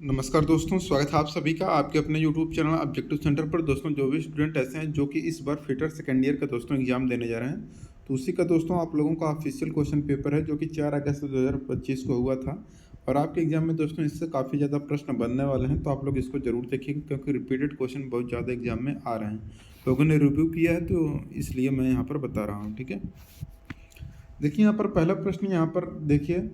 नमस्कार दोस्तों, स्वागत है आप सभी का आपके अपने यूट्यूब चैनल ऑब्जेक्टिव सेंटर पर। दोस्तों, जो भी स्टूडेंट ऐसे हैं जो कि इस बार फिटर सेकेंड ईयर का दोस्तों एग्जाम देने जा रहे हैं, तो उसी का दोस्तों आप लोगों का ऑफिशियल क्वेश्चन पेपर है जो कि 4 अगस्त 2025 को हुआ था। और आपके एग्जाम में दोस्तों इससे काफ़ी ज़्यादा प्रश्न बनने वाले हैं, तो आप लोग इसको जरूर देखिएगा क्योंकि रिपीटेड क्वेश्चन बहुत ज़्यादा एग्जाम में आ रहे हैं। लोगों ने रिव्यू किया है तो इसलिए मैं यहाँ पर बता रहा हूँ। ठीक है, देखिए यहाँ पर पहला प्रश्न यहाँ पर देखिए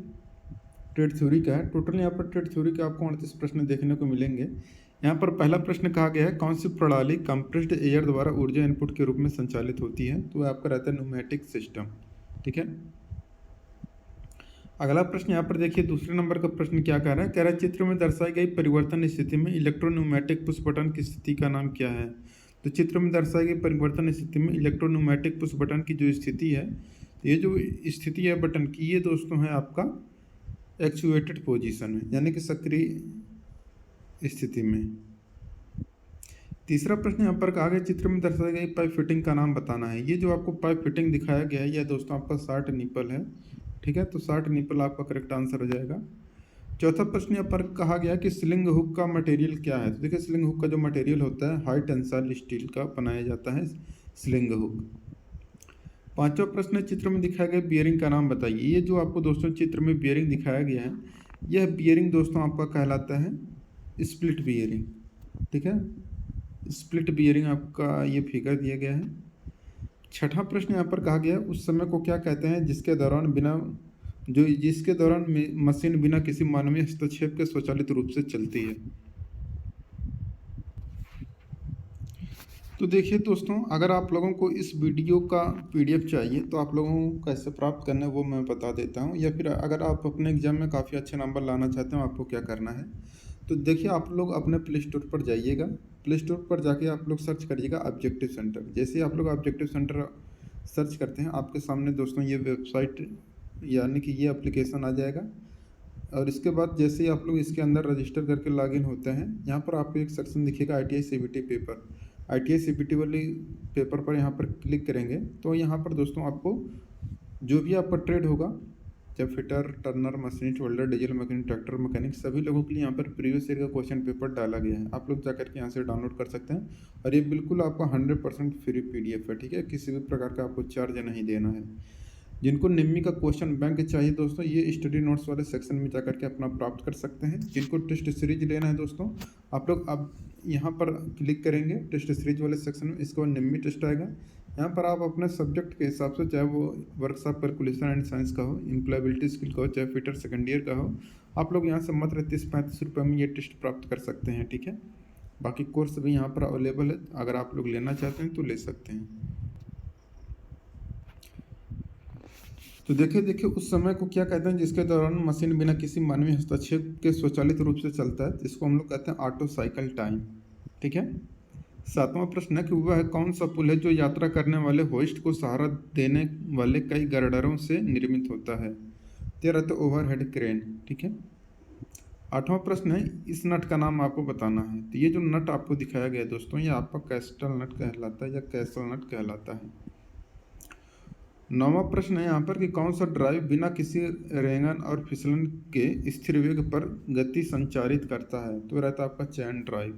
ट्रेड थ्योरी का है। टोटल यहाँ पर ट्रेड थ्योरी के आपको 38 प्रश्न देखने को मिलेंगे। यहाँ पर पहला प्रश्न कहा गया है, कौन सी प्रणाली कंप्रेस्ड एयर द्वारा ऊर्जा इनपुट के रूप में संचालित होती है? तो आपका रहता है न्यूमेटिक सिस्टम। ठीक है, अगला प्रश्न यहाँ पर देखिए दूसरे नंबर का प्रश्न क्या कह रहा है, कह रहा है चित्र में दर्शाई गई परिवर्तन स्थिति में इलेक्ट्रोन्यूमेटिक पुश बटन की स्थिति का नाम क्या है? तो चित्र में दर्शाई गई परिवर्तन स्थिति में इलेक्ट्रोन्यूमेटिक पुश बटन की जो स्थिति है, ये जो स्थिति है बटन की, ये दोस्तों है आपका एक्चुएटेड पोजीशन में, यानी कि सक्रिय स्थिति में। तीसरा प्रश्न यहाँ पर कहा गया चित्र में दर्शाई गई पाइप फिटिंग का नाम बताना है। ये जो आपको पाइप फिटिंग दिखाया गया है यह दोस्तों आपका शार्ट निपल है। ठीक है, तो शार्ट निपल आपका करेक्ट आंसर हो जाएगा। चौथा प्रश्न यहाँ पर कहा गया कि स्लिंग हुक का मटेरियल क्या है? तो देखिए स्लिंग हुक का जो मटेरियल होता है हाई टेंसाइल स्टील का बनाया जाता है स्लिंग हुक। पांचवा प्रश्न चित्र में दिखाया गया बियरिंग का नाम बताइए। ये जो आपको दोस्तों चित्र में बियरिंग दिखाया गया है, यह बियरिंग दोस्तों आपका कहलाता है स्प्लिट बियरिंग। ठीक है, स्प्लिट बियरिंग आपका ये फिगर दिया गया है। छठा प्रश्न यहाँ पर कहा गया है उस समय को क्या कहते हैं जिसके दौरान मशीन बिना किसी मानवीय हस्तक्षेप के स्वचालित रूप से चलती है? तो देखिए दोस्तों, अगर आप लोगों को इस वीडियो का पीडीएफ चाहिए तो आप लोगों को कैसे प्राप्त करना है वो मैं बता देता हूँ, या फिर अगर आप अपने एग्जाम में काफ़ी अच्छे नंबर लाना चाहते हो आपको क्या करना है। तो देखिए आप लोग अपने प्ले स्टोर पर जाइएगा, प्ले स्टोर पर जाके आप लोग सर्च करिएगा ऑब्जेक्टिव सेंटर। जैसे ही आप लोग ऑब्जेक्टिव सेंटर सर्च करते हैं आपके सामने दोस्तों ये वेबसाइट यानी कि ये एप्लीकेशन आ जाएगा। और इसके बाद जैसे ही आप लोग इसके अंदर रजिस्टर करके लॉगिन होते हैं, यहाँ पर आपको एक सेक्शन दिखेगा ITI CBT paper. ITI CBT वाली पेपर पर यहाँ पर क्लिक करेंगे तो यहाँ पर दोस्तों आपको जो भी आपका ट्रेड होगा, चाहे fitter, Turner, machinist, welder, diesel mechanic, tractor mechanic, सभी लोगों के लिए यहाँ पर प्रीवियस ईयर का क्वेश्चन पेपर डाला गया है। आप लोग जाकर के यहाँ से डाउनलोड कर सकते हैं और ये बिल्कुल आपका 100% फ्री PDF है। ठीक है, किसी भी प्रकार का आपको चार्ज नहीं देना है। जिनको निम्मी का क्वेश्चन बैंक चाहिए दोस्तों, ये स्टडी नोट्स वाले सेक्शन में जाकर के अपना प्राप्त कर सकते हैं। जिनको टेस्ट सीरीज लेना है दोस्तों, आप लोग अब यहाँ पर क्लिक करेंगे टेस्ट सीरीज वाले सेक्शन में, इसके बाद निम्मी टेस्ट आएगा। यहाँ पर आप अपने सब्जेक्ट के हिसाब से, चाहे वो वर्कशॉप कैलकुलेशन एंड साइंस का हो, एम्प्लॉयबिलिटी स्किल का हो, चाहे फिटर सेकेंड ईयर का हो, आप लोग यहाँ से मात्र 30-35 रुपये में ये टेस्ट प्राप्त कर सकते हैं। ठीक है, बाकी कोर्स भी यहाँ पर अवेलेबल है, अगर आप लोग लेना चाहते हैं तो ले सकते हैं। तो देखिए उस समय को क्या कहते हैं जिसके दौरान मशीन बिना किसी मानवीय हस्तक्षेप के स्वचालित रूप से चलता है, जिसको हम लोग कहते हैं ऑटो साइकिल टाइम। ठीक है, सातवां प्रश्न है कि वह कौन सा पुल है जो यात्रा करने वाले होस्ट को सहारा देने वाले कई गर्डरों से निर्मित होता है? तेरह तो ओवरहेड क्रेन। ठीक है, आठवां प्रश्न है इस नट का नाम आपको बताना है। तो ये जो नट आपको दिखाया गया है दोस्तों, ये आपका कैस्टल नट कहलाता है या कैसल नट कहलाता है। नौवां प्रश्न है यहाँ पर कि कौन सा ड्राइव बिना किसी रेंगन और फिसलन के स्थिर वेग पर गति संचारित करता है? तो रहता है आपका चैन ड्राइव।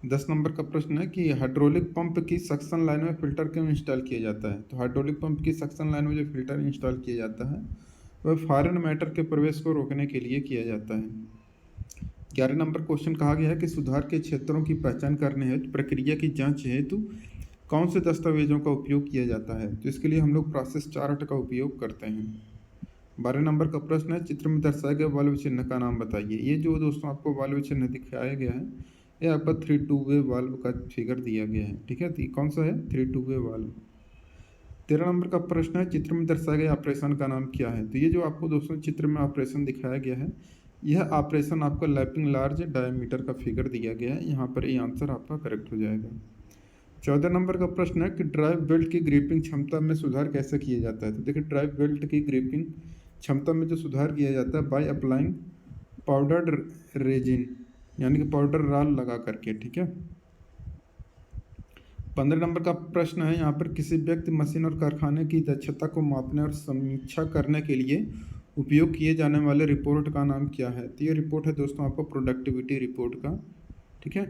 10 नंबर का प्रश्न है कि हाइड्रोलिक पंप की सक्शन लाइन में फिल्टर क्यों इंस्टॉल किया जाता है? तो हाइड्रोलिक पंप की सक्शन लाइन में जो फिल्टर इंस्टॉल किया जाता है वह फॉरेन मैटर के प्रवेश को रोकने के लिए किया जाता है। 11 नंबर क्वेश्चन कहा गया है कि सुधार के क्षेत्रों की पहचान करने हेतु प्रक्रिया की जाँच हेतु कौन से दस्तावेजों का उपयोग किया जाता है? तो इसके लिए हम लोग प्रोसेस चार्ट का उपयोग करते हैं। 12 नंबर का प्रश्न है चित्र में दर्शाए गए वाल्व चिन्ह का नाम बताइए। ये जो दोस्तों आपको वाल्व चिन्ह दिखाया गया है, ये आपका 3-2 वे वाल्व का फिगर दिया गया है। ठीक है, तो कौन सा है? 3-2 वे वाल्व। 13 नंबर का प्रश्न है चित्र में दर्शाए गए ऑपरेशन का नाम क्या है? तो ये जो आपको दोस्तों चित्र में ऑपरेशन दिखाया गया है, यह ऑपरेशन आपका लैपिंग लार्ज डायमीटर का फिगर दिया गया है। यहाँ पर ये आंसर आपका करेक्ट हो जाएगा। 14 नंबर का प्रश्न है कि ड्राइव बेल्ट की ग्रिपिंग क्षमता में सुधार कैसे किया जाता है? तो देखिए ड्राइव बेल्ट की ग्रिपिंग क्षमता में जो सुधार किया जाता है बाय अप्लाइंग पाउडर्ड रेजिन, यानी कि पाउडर राल लगा करके। ठीक है, 15 नंबर का प्रश्न है यहाँ पर किसी व्यक्ति, मशीन और कारखाने की दक्षता को मापने और समीक्षा करने के लिए उपयोग किए जाने वाले रिपोर्ट का नाम क्या है? तो ये रिपोर्ट है दोस्तों आपका प्रोडक्टिविटी रिपोर्ट का, ठीक है।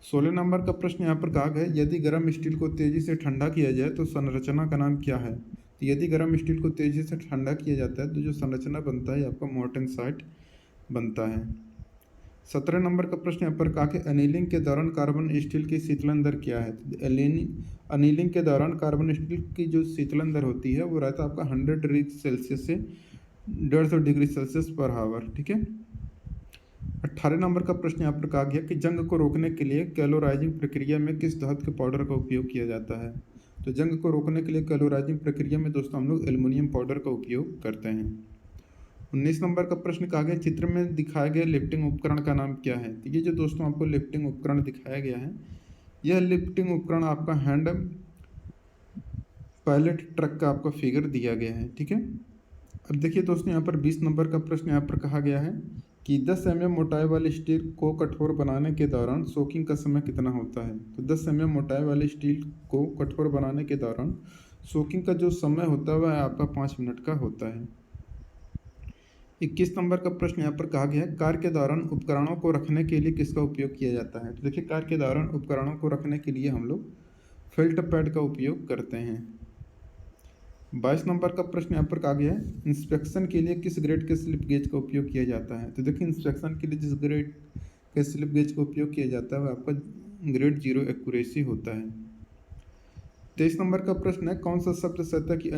16 नंबर का प्रश्न यहाँ पर कहा गया है, यदि गर्म स्टील को तेजी से ठंडा किया जाए तो संरचना का नाम क्या है? तो यदि गर्म स्टील को तेजी से ठंडा किया जाता है तो जो संरचना बनता है आपका मोर्टेनसाइट बनता है। 17 नंबर का प्रश्न यहाँ पर कहा कि अनिलिंग के दौरान कार्बन स्टील की शीतलन दर क्या है? अनिलिंग के दौरान कार्बन स्टील की जो शीतलन दर होती है वो रहता है आपका 100 डिग्री सेल्सियस से 150 डिग्री सेल्सियस पर हावर, ठीक है। 18 नंबर का प्रश्न यहाँ पर कहा गया कि जंग को रोकने के लिए कैलोराइजिंग प्रक्रिया में किस धातु के पाउडर का उपयोग किया जाता है? तो जंग को रोकने के लिए कैलोराइजिंग प्रक्रिया में दोस्तों हम लोग एल्युमिनियम पाउडर का उपयोग करते हैं। 19 नंबर का प्रश्न कहा गया चित्र में दिखाए गए लिफ्टिंग उपकरण का नाम क्या है? तो ये जो दोस्तों आपको लिफ्टिंग उपकरण दिखाया गया है, यह लिफ्टिंग उपकरण आपका हैंड पायलट ट्रक का आपका फिगर दिया गया है, ठीक है। अब देखिए दोस्तों यहाँ पर 20 नंबर का प्रश्न यहाँ पर कहा गया है कि 10 mm मोटाई वाले स्टील को कठोर बनाने के दौरान सोकिंग का समय कितना होता है? तो 10 mm मोटाई वाले स्टील को कठोर बनाने के दौरान सोकिंग का जो समय होता है वह आपका 5 मिनट का होता है। 21 नंबर का प्रश्न यहाँ पर कहा गया है कार के दौरान उपकरणों को रखने के लिए किसका उपयोग किया जाता है? तो देखिए कार के दौरान उपकरणों को रखने के लिए हम लोग फिल्टर पैड का उपयोग करते हैं। 22 नंबर का प्रश्न यहाँ पर कहा गया है इंस्पेक्शन के लिए किस ग्रेड के स्लिप गेज का उपयोग किया जाता है? तो देखिए इंस्पेक्शन के लिए जिस ग्रेड के स्लिप गेज का उपयोग किया जाता है वह आपका ग्रेड 0 एक्यूरेसी होता है। 23 नंबर का प्रश्न है कौन सा शब्द सतह की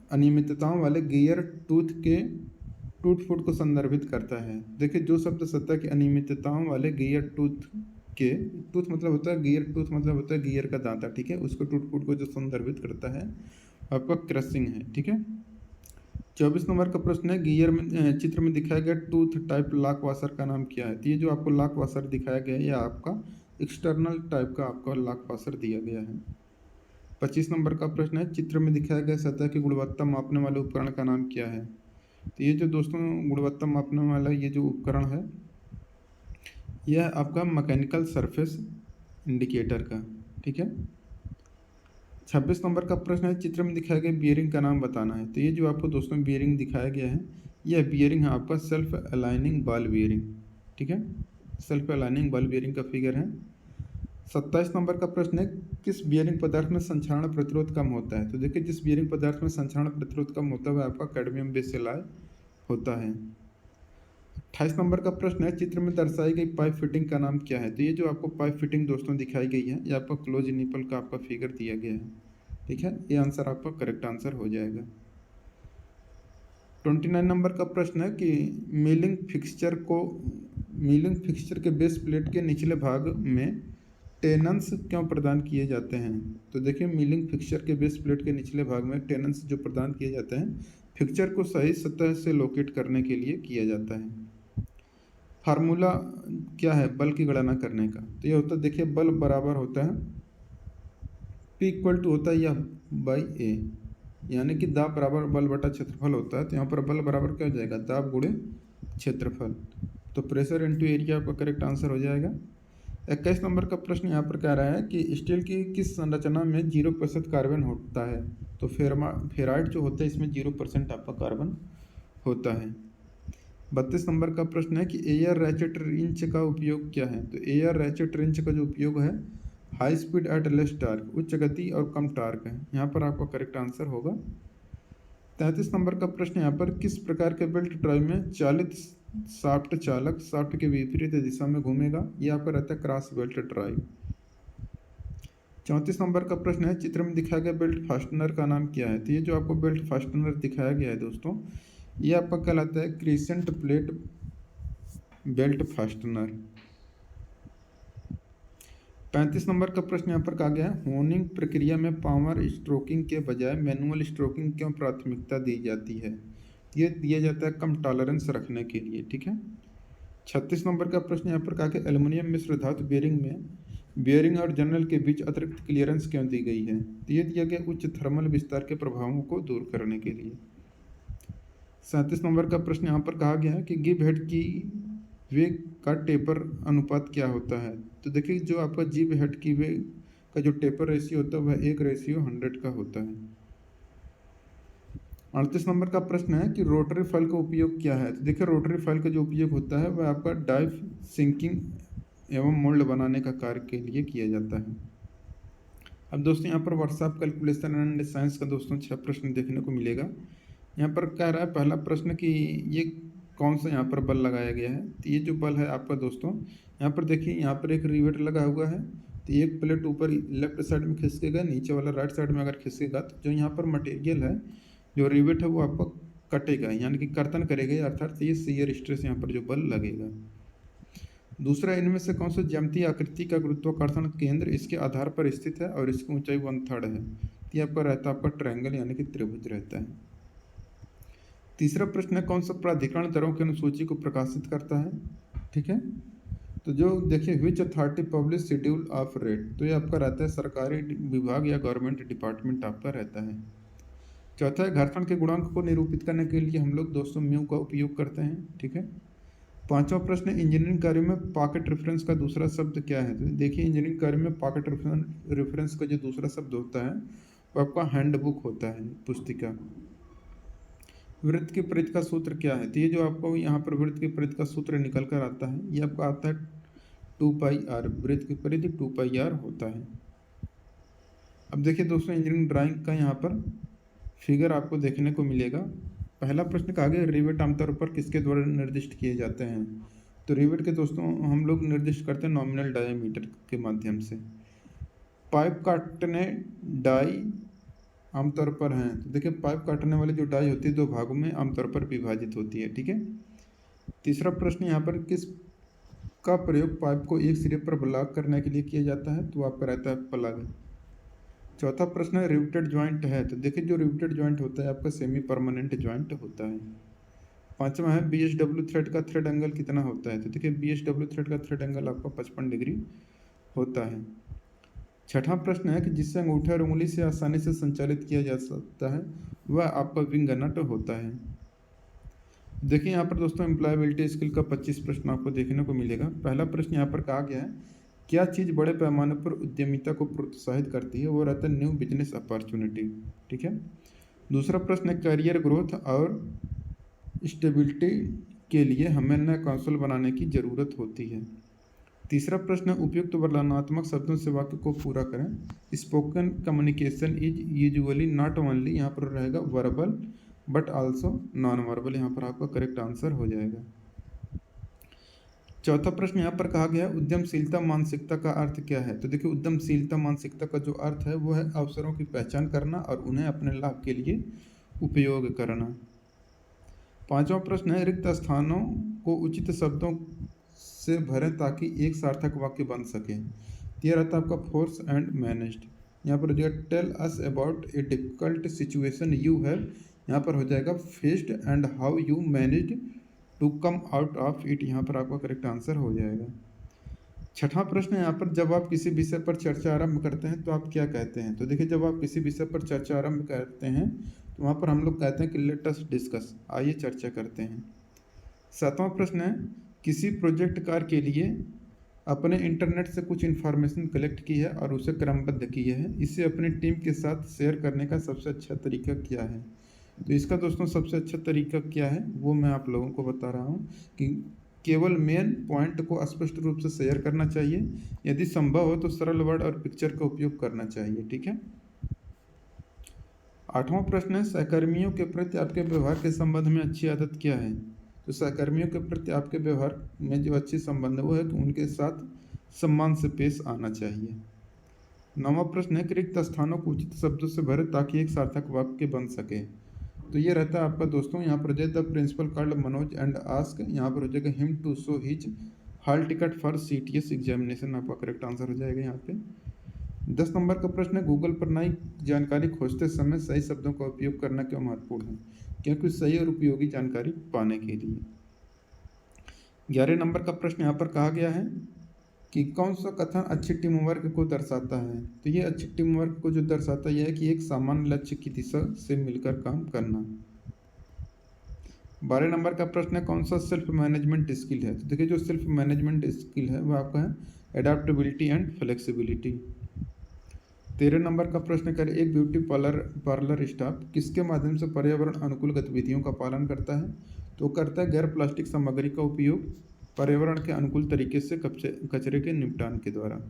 अनियमितताओं वाले गियर टूथ फुट को संदर्भित करता है? देखिए जो शब्द सतह की अनियमितताओं वाले गियर टूथ मतलब होता है गियर टूथ मतलब होता है गियर का दांता, ठीक है, उसको टूथ फुट को जो संदर्भित करता है आपका क्रशिंग है, ठीक है। 24 नंबर का प्रश्न है गियर में चित्र में दिखाया गया टूथ टाइप लॉक वाशर का नाम क्या है? तो ये जो आपको लॉक वाशर दिखाया गया है यह आपका एक्सटर्नल टाइप का आपका लॉक वाशर दिया गया है। 25 नंबर का प्रश्न है चित्र में दिखाया गया सतह की गुणवत्ता मापने वाले उपकरण का नाम क्या है? तो ये जो दोस्तों गुणवत्ता मापने वाला ये जो उपकरण है यह आपका मैकेनिकल सरफेस इंडिकेटर का, ठीक है। 26 नंबर का प्रश्न है चित्र में दिखाया गया बियरिंग का नाम बताना है। तो ये जो आपको दोस्तों बियरिंग दिखाया गया है यह बियरिंग है आपका सेल्फ अलाइनिंग बॉल बियरिंग, ठीक है, सेल्फ अलाइनिंग बॉल बियरिंग का फिगर है। 27 नंबर का प्रश्न है किस बियरिंग पदार्थ में संक्षारण प्रतिरोध कम होता है? तो देखिए जिस बियरिंग पदार्थ में संक्षारण प्रतिरोध कम होता है वह आपका कैडमियम बेस एलॉय होता है। 28 नंबर का प्रश्न है चित्र में दर्शाई गई पाइप फिटिंग का नाम क्या है? तो ये जो आपको पाइप फिटिंग दोस्तों दिखाई गई है ये आपका क्लोज निपल का आपका फिगर दिया गया है, ठीक है, ये आंसर आपका करेक्ट आंसर हो जाएगा। 29 नंबर का प्रश्न है कि मिलिंग फिक्सचर के बेस प्लेट के निचले भाग में टेनन्स क्यों प्रदान किए जाते हैं? तो देखिए मिलिंग फिक्सचर के बेस प्लेट के निचले भाग में टेनन्स जो प्रदान किए जाते हैं फिक्सचर को सही सतह से लोकेट करने के लिए किया जाता है। फार्मूला क्या है बल की गणना करने का? तो ये होता है देखिए बल बराबर होता है P इक्वल टू होता है यह बाई ए, यानी कि दाब बराबर बल बटा क्षेत्रफल होता है। तो यहाँ पर बल बराबर क्या हो जाएगा दाब गुणे क्षेत्रफल, तो प्रेशर इनटू एरिया आपका करेक्ट आंसर हो जाएगा। 21 नंबर का प्रश्न यहाँ पर कह रहा है कि स्टील की किस संरचना में 0% कार्बन होता है? तो फेराइट जो होता है इसमें 0% आपका कार्बन होता है। 32 नंबर का प्रश्न है कि एयर रैचेट रिंच का उपयोग क्या है? तो एयर रैचेट रिंच का जो उपयोग है high speed at less torque, उच्च गति और कम टार्क है, यहाँ पर आपका करेक्ट आंसर होगा। 33 नंबर का प्रश्न यहाँ पर किस प्रकार के बेल्ट ड्राइव में चालित शाफ्ट चालक शाफ्ट के विपरीत दिशा में घूमेगा? यह आपका रहता है क्रॉस बेल्ट ड्राइव। 34 नंबर का प्रश्न है चित्र में दिखाया गया बेल्ट फास्टनर का नाम क्या है? तो ये जो आपको बेल्ट फास्टनर दिखाया गया है दोस्तों ये आपका कहलाता है crescent plate belt fastener. 35 number का प्रश्न यहाँ पर कहा गया है होनिंग प्रक्रिया में पावर स्ट्रोकिंग के बजाय मैनुअल स्ट्रोकिंग क्यों प्राथमिकता दी जाती है? ये दिया जाता है कम टॉलरेंस रखने के लिए, ठीक है। 36 नंबर का प्रश्न यहाँ पर कहा कि एल्युमिनियम मिश्र धातु बियरिंग और जर्नल के बीच अतिरिक्त क्लियरेंस क्यों दी गई है? तो ये दिया गया उच्च थर्मल विस्तार के प्रभावों को दूर करने के लिए। 37 नंबर का प्रश्न यहाँ पर कहा गया है कि गिव हेड की वेग का टेपर अनुपात क्या होता है? तो देखिए जो आपका गिव हेड की वेग का जो टेपर रेशियो होता है वह 1:100 का होता है। 38 नंबर का प्रश्न है कि रोटरी फाइल का उपयोग क्या है। तो देखिए रोटरी फाइल का जो उपयोग होता है वह आपका डाइव सिंकिंग एवं मोल्ड बनाने का कार्य के लिए किया जाता है। अब दोस्तों यहाँ पर व्हाट्सएप कैलकुलेशन एंड साइंस का दोस्तों 6 प्रश्न देखने को मिलेगा। यहाँ पर कह रहा है पहला प्रश्न कि ये कौन सा यहाँ पर बल लगाया गया है। तो ये जो बल है आपका दोस्तों, यहाँ पर देखिए यहाँ पर एक रिवेट लगा हुआ है। तो एक प्लेट ऊपर लेफ्ट साइड में खिसकेगा, नीचे वाला राइट साइड में अगर खिसकेगा तो जो यहाँ पर मटेरियल है, जो रिवेट है वो आपको कटेगा, यानी कि कर्तन करेगा, अर्थात ये शियर स्ट्रेस यहाँ पर जो बल लगेगा। दूसरा, इनमें से कौन सा ज्यामितीय आकृति का गुरुत्वाकर्षण केंद्र इसके आधार पर स्थित है और इसकी ऊंचाई 1/3 है। तो ये आपका रहता है आपका ट्रायंगल यानी कि त्रिभुज रहता है। तीसरा प्रश्न है कौन सा प्राधिकरण दरों की अनुसूची को प्रकाशित करता है। ठीक है, तो जो देखिए which authority publish schedule of rate, तो ये आपका रहता है सरकारी विभाग या गवर्नमेंट डिपार्टमेंट आपका रहता है। चौथा है घर्षण के गुणांक को निरूपित करने के लिए हम लोग दोस्तों म्यू का उपयोग करते हैं। ठीक है, पांचवा प्रश्न, इंजीनियरिंग कार्य में पॉकेट रेफरेंस का दूसरा शब्द क्या है। तो देखिए इंजीनियरिंग कार्य में पॉकेट रेफरेंस का जो दूसरा शब्द होता है वो आपका हैंडबुक होता है, पुस्तिका। वृत्त की परिधि का सूत्र क्या है। तो ये जो आपको यहाँ पर वृत्त की परिधि का सूत्र निकल कर आता है, ये आपका आता है 2πr, वृत्त की परिधि 2πr होता है। अब देखिए दोस्तों इंजीनियरिंग ड्राइंग का यहाँ पर फिगर आपको देखने को मिलेगा। पहला प्रश्न कहा गया रिवेट आमतौर पर किसके द्वारा निर्दिष्ट किए जाते हैं। तो रिवेट के दोस्तों हम लोग निर्दिष्ट करते हैं नॉमिनल डायमीटर के माध्यम से। पाइप काटने डाई आमतौर पर हैं। तो देखिए पाइप काटने वाली जो डाई होती है 2 भागों में आमतौर पर विभाजित होती है। ठीक है, तीसरा प्रश्न यहाँ पर किस का प्रयोग पाइप को एक सिरे पर ब्लॉक करने के लिए किया जाता है। तो आपका रहता है प्लग। चौथा प्रश्न है रिवेटेड ज्वाइंट है। तो देखिए जो रिवेटेड ज्वाइंट होता है आपका सेमी परमानेंट ज्वाइंट होता है। पांचवा है बीएसडब्ल्यू थ्रेड का थ्रेड एंगल कितना होता है। तो देखिए बीएसडब्ल्यू थ्रेड का थ्रेड एंगल आपका 55 डिग्री होता है। छठा प्रश्न है कि जिससे अंगूठे और उंगली से आसानी से संचालित किया जा सकता है वह आपका विंग नट होता है। देखिए यहाँ पर दोस्तों एम्प्लॉयबिलिटी स्किल का 25 प्रश्न आपको देखने को मिलेगा। पहला प्रश्न यहाँ पर कहा गया है क्या चीज़ बड़े पैमाने पर उद्यमिता को प्रोत्साहित करती है। वो रहता है न्यू बिजनेस अपॉर्चुनिटी। ठीक है, दूसरा प्रश्न है करियर ग्रोथ और स्टेबिलिटी के लिए हमें नए कौशल बनाने की ज़रूरत होती है। तीसरा प्रश्न है उपयुक्त वर्णनात्मक शब्दों से वाक्य को पूरा करें। Spoken communication is usually not only, यहाँ पर रहेगा verbal but also known verbal, यहाँ पर आपका करेक्ट आंसर हो जाएगा। चौथा प्रश्न यहाँ पर कहा गया है उद्यमशीलता मानसिकता का अर्थ क्या है। तो देखिए उद्यमशीलता मानसिकता का जो अर्थ है वो है अवसरों की पहचान करना और उन्हें अपने लाभ के लिए उपयोग करना। पांचवा प्रश्न है रिक्त स्थानों को उचित शब्दों से भरें ताकि एक सार्थक वाक्य बन सके। यह रहता है आपका फोर्स एंड मैनेज्ड। यहाँ पर जो tell us about a difficult situation you have, यहाँ पर हो जाएगा faced and how you managed to come out of it, यहाँ पर आपका करेक्ट आंसर हो जाएगा। छठा प्रश्न यहाँ पर जब आप किसी विषय पर चर्चा आरंभ करते हैं तो आप क्या कहते हैं। तो देखिए जब आप किसी विषय पर चर्चा आरंभ करते हैं तो वहाँ पर हम लोग कहते हैं कि लेट अस डिस्कस, आइए चर्चा करते हैं। सातवां प्रश्न है किसी प्रोजेक्ट कार्य के लिए अपने इंटरनेट से कुछ इन्फॉर्मेशन कलेक्ट की है और उसे क्रमबद्ध किया है, इसे अपनी टीम के साथ शेयर करने का सबसे अच्छा तरीका क्या है। तो इसका दोस्तों सबसे अच्छा तरीका क्या है वो मैं आप लोगों को बता रहा हूँ कि केवल मेन पॉइंट को स्पष्ट रूप से शेयर करना चाहिए, यदि संभव हो तो सरल वर्ड और पिक्चर का उपयोग करना चाहिए। ठीक है, आठवां प्रश्न है सहकर्मियों के प्रति आपके व्यवहार के संबंध में अच्छी आदत क्या है। तो सहकर्मियों के प्रति आपके व्यवहार में जो अच्छी संबंध है वो है कि उनके साथ सम्मान से पेश आना चाहिए। नौवां प्रश्न है कि रिक्त स्थानों को उचित शब्दों से भरे ताकि एक सार्थक वाक्य बन सके। तो ये रहता है आपका दोस्तों यहाँ पर the principal called Manoj and ask, यहाँ पर हो जाएगा him to show his hall ticket for CTS examination, आपका करेक्ट आंसर हो जाएगा यहाँ पे। 10 नंबर का प्रश्न है गूगल पर नई जानकारी खोजते समय सही शब्दों का उपयोग करना क्यों महत्वपूर्ण है, क्योंकि सही और उपयोगी जानकारी पाने के लिए। 11 नंबर का प्रश्न यहाँ पर कहा गया है कि कौन सा कथन अच्छी टीम वर्क को दर्शाता है। तो ये अच्छी टीम वर्क को जो दर्शाता है कि एक सामान्य लक्ष्य की दिशा से मिलकर काम करना। 12 नंबर का प्रश्न है कौन सा सेल्फ मैनेजमेंट स्किल है। तो देखिए जो सेल्फ मैनेजमेंट स्किल है वो आपका है एडाप्टेबिलिटी एंड फ्लेक्सिबिलिटी। 13 नंबर का प्रश्न करें, एक ब्यूटी पार्लर पार्लर स्टाफ किसके माध्यम से पर्यावरण अनुकूल गतिविधियों का पालन करता है? तो करता है गैर प्लास्टिक सामग्री का उपयोग पर्यावरण के अनुकूल तरीके से कचरे के निपटान के द्वारा।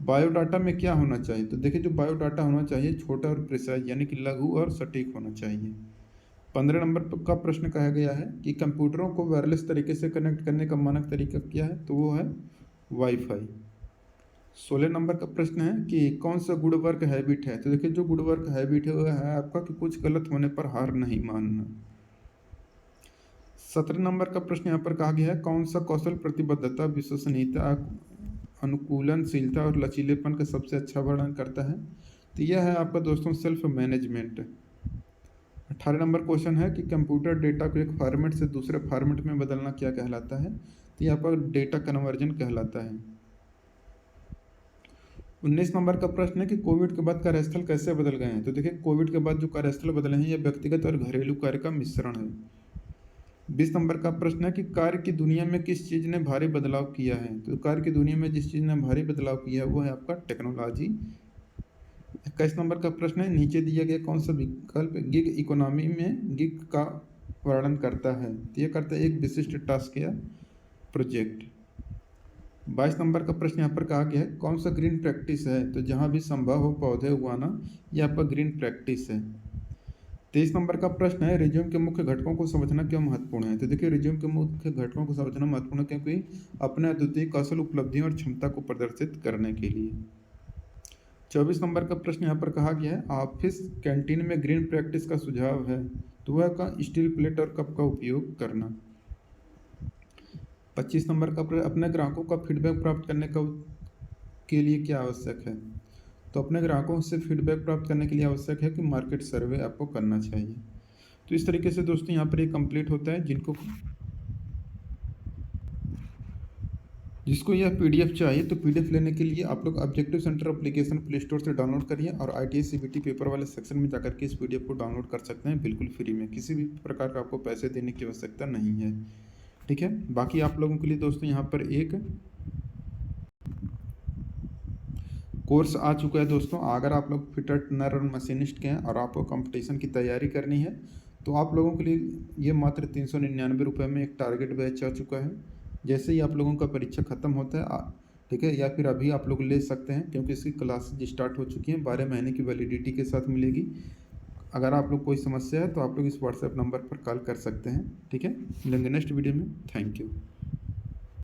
बायोडाटा में क्या होना चाहिए? तो देखिए, जो बायोडाटा होना चाहिए छोटा और प्रिसाइज यानी कि लघु और सटीक होना चाहिए। 15 नंबर का प्रश्न कहा गया है कि कंप्यूटरों को वायरलेस तरीके से कनेक्ट करने का मानक तरीका क्या है? तो वो है वाईफाई। 16 नंबर का प्रश्न है कि कौन सा गुड वर्क हैबिट है? तो देखिए, जो गुड वर्क हैबिट है वो है आपका कि कुछ गलत होने पर हार नहीं मानना। 17 नंबर का प्रश्न यहाँ पर कहा गया है, कौन सा कौशल प्रतिबद्धता, विश्वसनीयता, अनुकूलनशीलता और लचीलेपन का सबसे अच्छा वर्णन करता है? तो यह है आपका दोस्तों सेल्फ मैनेजमेंट। 18 नंबर क्वेश्चन है कि कंप्यूटर डेटा को एक फॉर्मेट से दूसरे फॉर्मेट में बदलना क्या कहलाता है? तो यहाँ पर डेटा कन्वर्जन कहलाता है। 19 नंबर का प्रश्न है कि कोविड के बाद कार्यस्थल कैसे बदल गए हैं? तो देखिए, कोविड के बाद जो कार्यस्थल बदले हैं यह व्यक्तिगत और घरेलू कार्य का मिश्रण है। 20 नंबर का प्रश्न है कि कार्य की दुनिया में किस चीज़ ने भारी बदलाव किया है? तो कार्य की दुनिया में जिस चीज़ ने भारी बदलाव किया है वो है आपका टेक्नोलॉजी। 21 नंबर का प्रश्न है, नीचे दिया गया कौन सा विकल्प गिग इकोनॉमी में गिग का वर्णन करता है? तो यह करता है एक विशिष्ट टास्क या प्रोजेक्ट। 22 नंबर का प्रश्न यहाँ पर कहा गया है, कौन सा ग्रीन प्रैक्टिस है? तो जहाँ भी संभव हो पौधे उगाना, यह आपका ग्रीन प्रैक्टिस है। 23 नंबर का प्रश्न है, रिज्यूम के मुख्य घटकों को समझना क्यों महत्वपूर्ण है? तो देखिए, रिज्यूम के मुख्य घटकों को समझना महत्वपूर्ण है क्योंकि अपने अद्वितीय कौशल, उपलब्धियों और क्षमता को प्रदर्शित करने के लिए। 24 नंबर का प्रश्न यहाँ पर कहा गया है, ऑफिस कैंटीन में ग्रीन प्रैक्टिस का सुझाव है, तो वह का स्टील प्लेट और कप का उपयोग करना। 25 नंबर का प्रश्न, अपने ग्राहकों का फीडबैक प्राप्त करने के लिए क्या आवश्यक है? तो अपने ग्राहकों से फीडबैक प्राप्त करने के लिए आवश्यक है कि मार्केट सर्वे आपको करना चाहिए। तो इस तरीके से दोस्तों यहाँ पर ये कंप्लीट होता है। जिसको यह पीडीएफ चाहिए तो पीडीएफ लेने के लिए आप लोग objective centre application play store से डाउनलोड करिए और ITI CBT पेपर वाले सेक्शन में जाकर के इस पीडीएफ को डाउनलोड कर सकते हैं बिल्कुल फ्री में। किसी भी प्रकार का आपको पैसे देने की आवश्यकता नहीं है, ठीक है। बाकी आप लोगों के लिए दोस्तों यहाँ पर एक कोर्स आ चुका है दोस्तों। अगर आप लोग फिटर टर्नर और मशीनिस्ट के हैं और आपको कंपटीशन की तैयारी करनी है तो आप लोगों के लिए ये मात्र 399 रुपये में एक टारगेट बैच आ चुका है। जैसे ही आप लोगों का परीक्षा ख़त्म होता है, ठीक है, या फिर अभी आप लोग ले सकते हैं क्योंकि इसकी क्लासेज स्टार्ट हो चुकी हैं। 12 महीने की वैलिडिटी के साथ मिलेगी। अगर आप लोग कोई समस्या है तो आप लोग इस व्हाट्सएप नंबर पर कॉल कर सकते हैं, ठीक है। मिलेंगे नेक्स्ट वीडियो में। Thank you.